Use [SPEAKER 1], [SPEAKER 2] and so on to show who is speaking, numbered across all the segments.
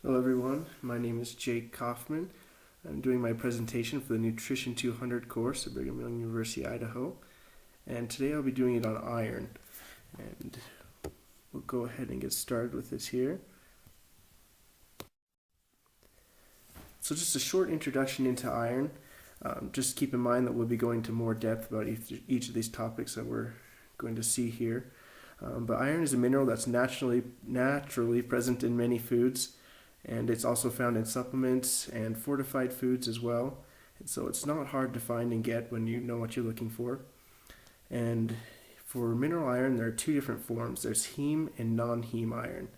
[SPEAKER 1] Hello everyone, my name is Jake Kaufman. I'm doing my presentation for the Nutrition 200 course at Brigham Young University, Idaho. And today I'll be doing it on iron. And we'll go ahead and get started with this here. So just a short introduction into iron. Just keep in mind that we'll be going to more depth about each of these topics that we're going to see here. But iron is a mineral that's naturally present in many foods, and it's also found in supplements and fortified foods as well. And so it's not hard to find and get when you know what you're looking for. And for mineral iron, there are two different forms. There's heme and non-heme iron.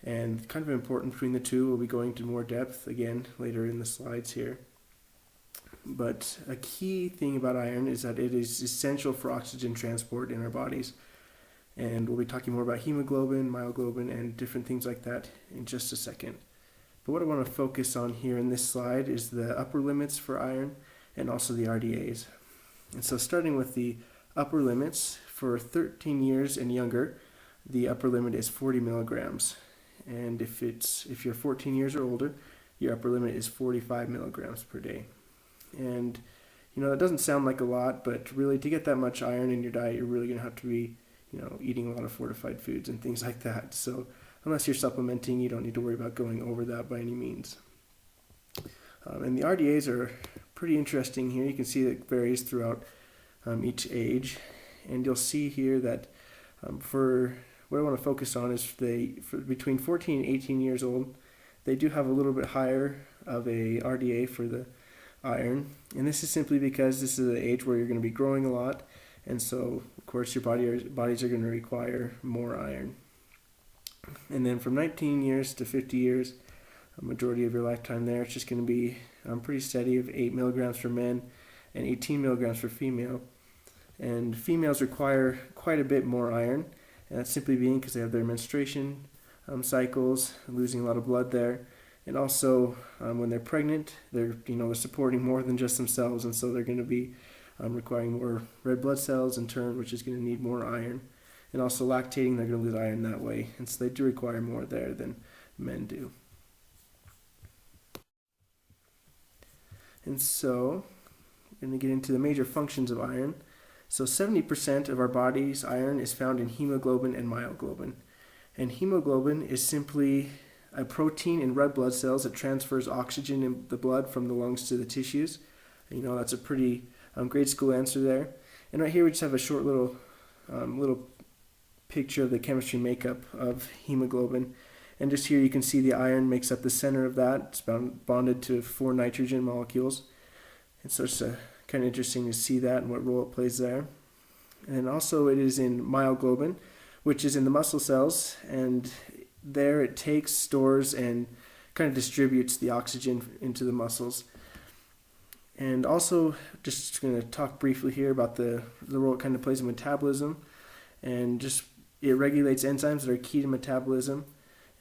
[SPEAKER 1] And kind of important between the two, we'll be going to more depth again later in the slides here. But a key thing about iron is that it is essential for oxygen transport in our bodies. And we'll be talking more about hemoglobin, myoglobin, and different things like that in just a second. But what I want to focus on here in this slide is the upper limits for iron and also the RDAs. And so starting with the upper limits, for 13 years and younger, the upper limit is 40 milligrams. And if you're 14 years or older, your upper limit is 45 milligrams per day. And that doesn't sound like a lot, but really to get that much iron in your diet, you're really going to have to be eating a lot of fortified foods and things like that. So unless you're supplementing, you don't need to worry about going over that by any means. And the RDAs are pretty interesting here. You can see it varies throughout each age. And you'll see here that for what I want to focus on is for between 14 and 18 years old, they do have a little bit higher of a RDA for the iron. And this is simply because this is an age where you're going to be growing a lot. And so, of course, your bodies are going to require more iron. And then from 19 years to 50 years, a majority of your lifetime there, it's just going to be pretty steady of 8 milligrams for men and 18 milligrams for female. And females require quite a bit more iron, and that's simply being because they have their menstruation cycles, losing a lot of blood there. And also, when they're pregnant, they're supporting more than just themselves, and so they're going to be requiring more red blood cells in turn, which is going to need more iron. And also lactating, they're going to lose iron that way. And so they do require more there than men do. And so we're going to get into the major functions of iron. So 70% of our body's iron is found in hemoglobin and myoglobin. And hemoglobin is simply a protein in red blood cells that transfers oxygen in the blood from the lungs to the tissues. And, that's a pretty grade school answer there. And right here we just have a short little picture of the chemistry makeup of hemoglobin. And just here you can see the iron makes up the center of that. It's bonded to 4 nitrogen molecules. And so it's kind of interesting to see that and what role it plays there. And then also it is in myoglobin, which is in the muscle cells. And there it takes, stores, and kind of distributes the oxygen into the muscles. And also, just going to talk briefly here about the role it kind of plays in metabolism. And just it regulates enzymes that are key to metabolism.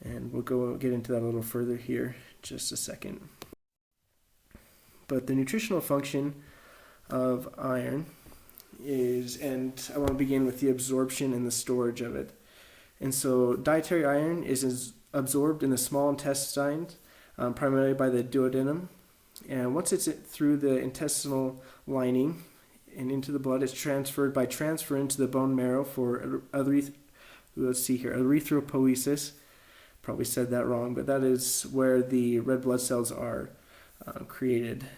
[SPEAKER 1] And we'll get into that a little further here in just a second. But the nutritional function of iron is, and I want to begin with the absorption and the storage of it. And so dietary iron is absorbed in the small intestines, primarily by the duodenum. And once it's through the intestinal lining and into the blood, it's transferred by transfer into the bone marrow for erythropoiesis. Probably said that wrong, but that is where the red blood cells are created.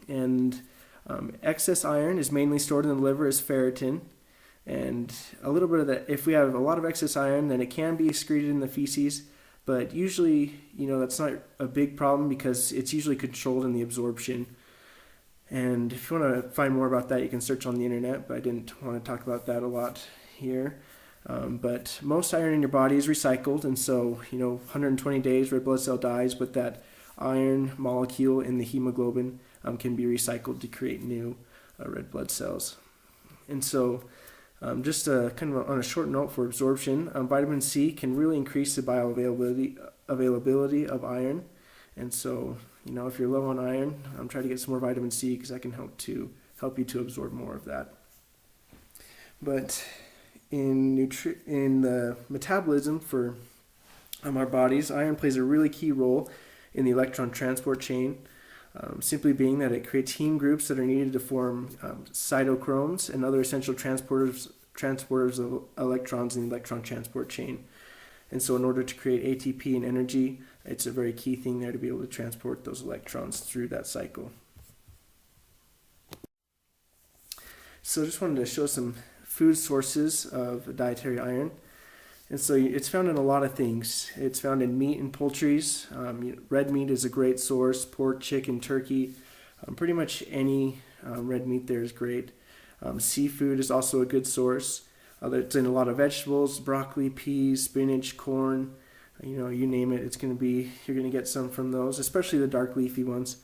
[SPEAKER 1] And excess iron is mainly stored in the liver as ferritin. And a little bit of that, if we have a lot of excess iron, then it can be excreted in the feces. But usually, that's not a big problem because it's usually controlled in the absorption. And if you want to find more about that, you can search on the internet, but I didn't want to talk about that a lot here. But most iron in your body is recycled, and so, 120 days, red blood cell dies, but that iron molecule in the hemoglobin can be recycled to create new red blood cells. And so, just kind of on a short note for absorption, vitamin C can really increase the bioavailability of iron. And so, if you're low on iron, try to get some more vitamin C because that can help you to absorb more of that. But in the metabolism for our bodies, iron plays a really key role in the electron transport chain, simply being that it creates heme groups that are needed to form cytochromes and other essential transporters of electrons in the electron transport chain. And so in order to create ATP and energy, it's a very key thing there to be able to transport those electrons through that cycle. So I just wanted to show some food sources of dietary iron. And so it's found in a lot of things. It's found in meat and poultries. Red meat is a great source. Pork, chicken, turkey, pretty much any red meat there is great. Seafood is also a good source. It's in a lot of vegetables, broccoli, peas, spinach, corn. You name it, you're going to get some from those, especially the dark leafy ones.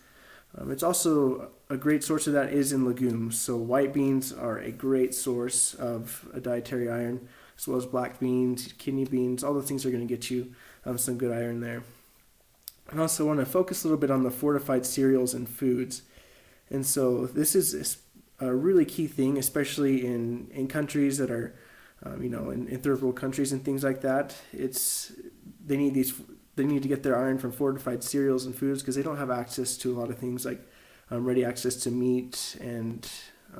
[SPEAKER 1] It's also a great source of that is in legumes. So white beans are a great source of a dietary iron, as well as black beans, kidney beans. All the things are going to get you some good iron there. I also want to focus a little bit on the fortified cereals and foods. And so this is a really key thing, especially in countries that are, in third world countries and things like that. They need to get their iron from fortified cereals and foods because they don't have access to a lot of things like ready access to meat and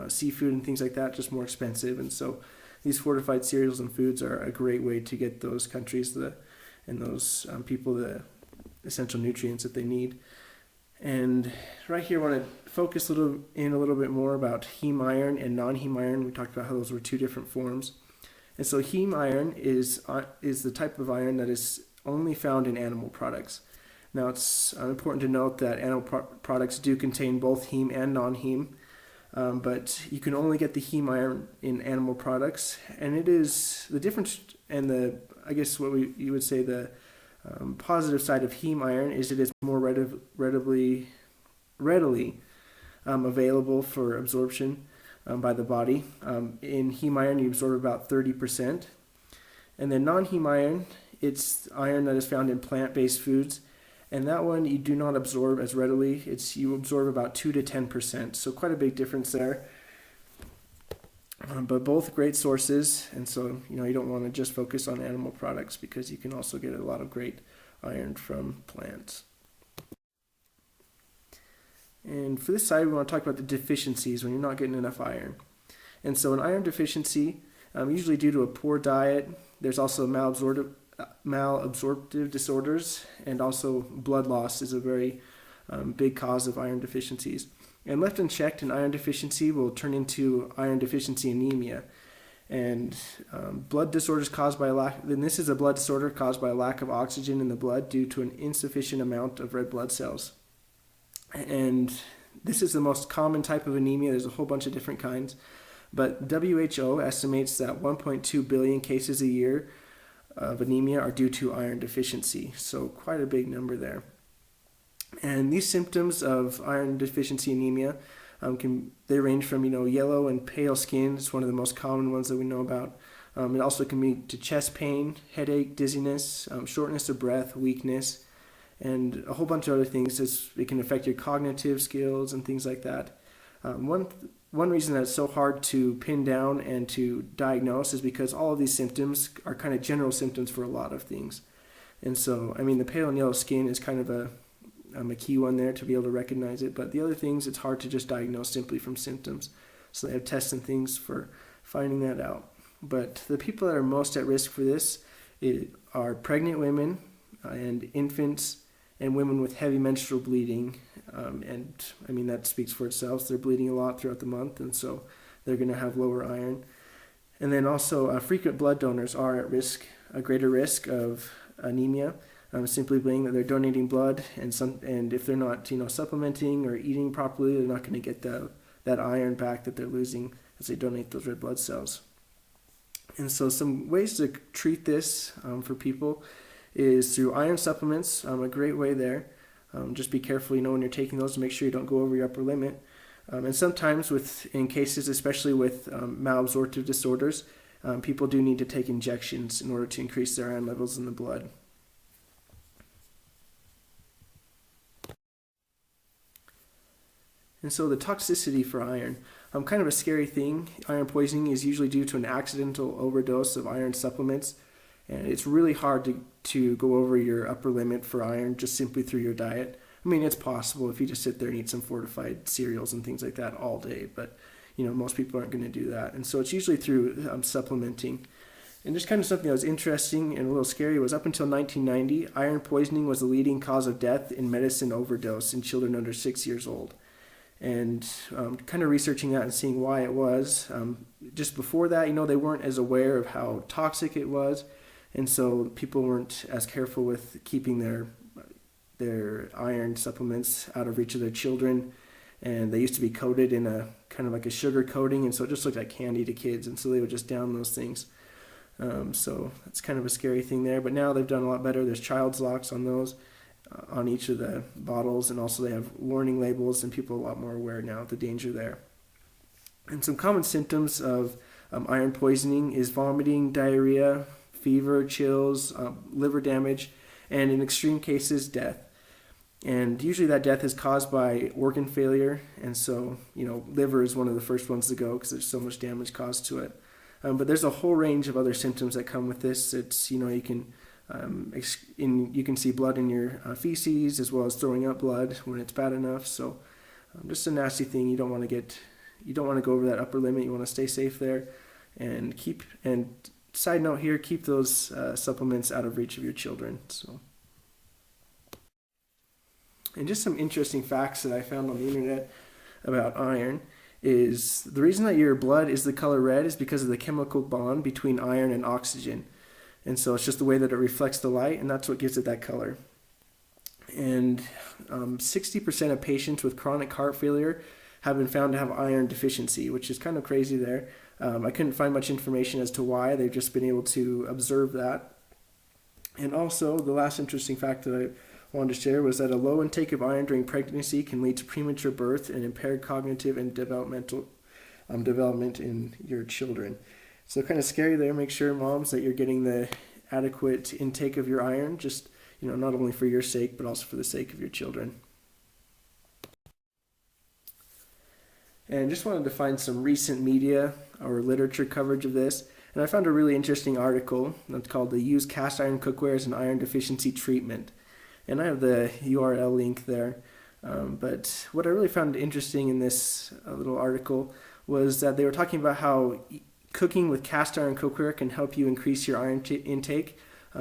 [SPEAKER 1] seafood and things like that, just more expensive. And so these fortified cereals and foods are a great way to get those countries and those people the essential nutrients that they need. And right here, I want to focus a little bit more about heme iron and non-heme iron. We talked about how those were two different forms. And so heme iron is the type of iron that is only found in animal products. Now, it's important to note that animal products do contain both heme and non-heme, but you can only get the heme iron in animal products, and it is the difference. And you would say the positive side of heme iron is it is more readily available for absorption by the body. In heme iron, you absorb about 30%, and then non-heme iron, it's iron that is found in plant-based foods, and that one you do not absorb as readily. You absorb about 2 to 10%, so quite a big difference there. But both great sources, and so you don't want to just focus on animal products because you can also get a lot of great iron from plants. And for this side, we want to talk about the deficiencies when you're not getting enough iron. And so an iron deficiency, usually due to a poor diet, there's also malabsorptive disorders, and also blood loss is a very big cause of iron deficiencies. And left unchecked, an iron deficiency will turn into iron deficiency anemia. And blood disorders caused by this is a blood disorder caused by a lack of oxygen in the blood due to an insufficient amount of red blood cells. And this is the most common type of anemia. There's a whole bunch of different kinds. But WHO estimates that 1.2 billion cases a year of anemia are due to iron deficiency. So quite a big number there. And these symptoms of iron deficiency anemia they range from yellow and pale skin. It's one of the most common ones that we know about. It also can lead to chest pain, headache, dizziness, shortness of breath, weakness, and a whole bunch of other things. It can affect your cognitive skills and things like that. One reason that it's so hard to pin down and to diagnose is because all of these symptoms are kind of general symptoms for a lot of things. And so, the pale and yellow skin is kind of a key one there to be able to recognize it. But the other things, it's hard to just diagnose simply from symptoms. So they have tests and things for finding that out. But the people that are most at risk for this are pregnant women and infants and women with heavy menstrual bleeding. That speaks for itself. They're bleeding a lot throughout the month, and so they're going to have lower iron. And then also frequent blood donors are at risk, a greater risk of anemia. Simply being that they're donating blood, and if they're not supplementing or eating properly, they're not going to get that iron back that they're losing as they donate those red blood cells. And so some ways to treat this for people is through iron supplements, a great way there. Just be careful when you're taking those to make sure you don't go over your upper limit. And sometimes in cases, especially with malabsorptive disorders, people do need to take injections in order to increase their iron levels in the blood. And so the toxicity for iron, kind of a scary thing. Iron poisoning is usually due to an accidental overdose of iron supplements. And it's really hard to go over your upper limit for iron just simply through your diet. I mean, it's possible if you just sit there and eat some fortified cereals and things like that all day, but most people aren't going to do that. And so it's usually through supplementing. And just kind of something that was interesting and a little scary was up until 1990, iron poisoning was the leading cause of death in medicine overdose in children under 6 years old. And kind of researching that and seeing why it was. Just before that, they weren't as aware of how toxic it was. And so people weren't as careful with keeping their iron supplements out of reach of their children. And they used to be coated in a kind of like a sugar coating, and so it just looked like candy to kids, and so they would just down those things. So that's kind of a scary thing there. But now they've done a lot better. There's child's locks on those, on each of the bottles, and also they have warning labels, and people are a lot more aware now of the danger there. And some common symptoms of iron poisoning is vomiting, diarrhea, fever, chills, liver damage, and in extreme cases, death. And usually that death is caused by organ failure, and so, liver is one of the first ones to go because there's so much damage caused to it. But there's a whole range of other symptoms that come with this. It's, you can see blood in your feces as well as throwing up blood when it's bad enough. So just a nasty thing. You don't want to go over that upper limit. You want to stay safe there, and side note here, keep those supplements out of reach of your children. So. And just some interesting facts that I found on the internet about iron is the reason that your blood is the color red is because of the chemical bond between iron and oxygen. And so it's just the way that it reflects the light, and that's what gives it that color. And 60% of patients with chronic heart failure have been found to have iron deficiency, which is kind of crazy there. I couldn't find much information as to why. They've just been able to observe that. And also, the last interesting fact that I wanted to share was that a low intake of iron during pregnancy can lead to premature birth and impaired cognitive and developmental development in your children. So kind of scary there. Make sure, moms, that you're getting the adequate intake of your iron, just not only for your sake, but also for the sake of your children. And just wanted to find some recent media or literature coverage of this. And I found a really interesting article that's called the Use Cast Iron Cookware as an Iron Deficiency Treatment. And I have the URL link there. But what I really found interesting in this little article was that they were talking about how cooking with cast iron cookware can help you increase your iron intake,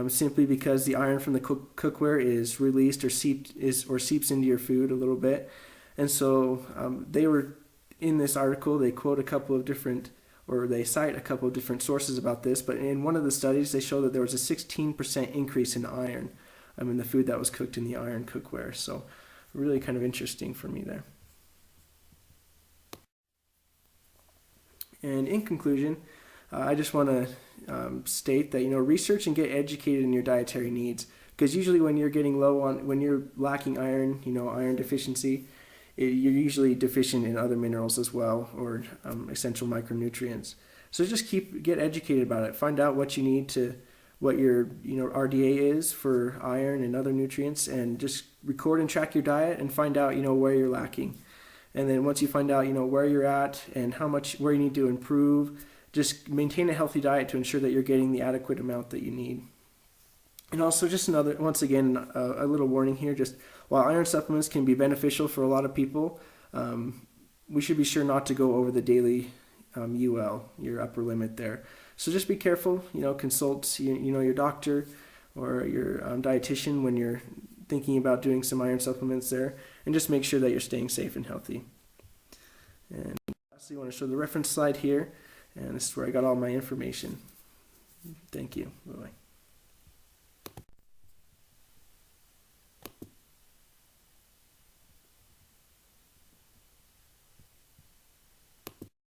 [SPEAKER 1] simply because the iron from the cookware is released or seeps into your food a little bit. And so they were in this article, they quote a couple of different, or they cite a couple of different sources about this, but in one of the studies they show that there was a 16% increase in iron in the food that was cooked in the iron cookware. So really kind of interesting for me there. And in conclusion, I just want to state that research and get educated in your dietary needs, because usually when you're lacking iron, iron deficiency, you're usually deficient in other minerals as well, or essential micronutrients. So just get educated about it. Find out what you need what your RDA is for iron and other nutrients, and just record and track your diet and find out where you're lacking. And then once you find out where you're at and where you need to improve, just maintain a healthy diet to ensure that you're getting the adequate amount that you need. And also just once again, a little warning here, just while iron supplements can be beneficial for a lot of people, we should be sure not to go over the daily UL, your upper limit there. So just be careful, consult your doctor or your dietitian when you're thinking about doing some iron supplements there, and just make sure that you're staying safe and healthy. And lastly, I want to show the reference slide here, and this is where I got all my information. Thank you. Bye-bye.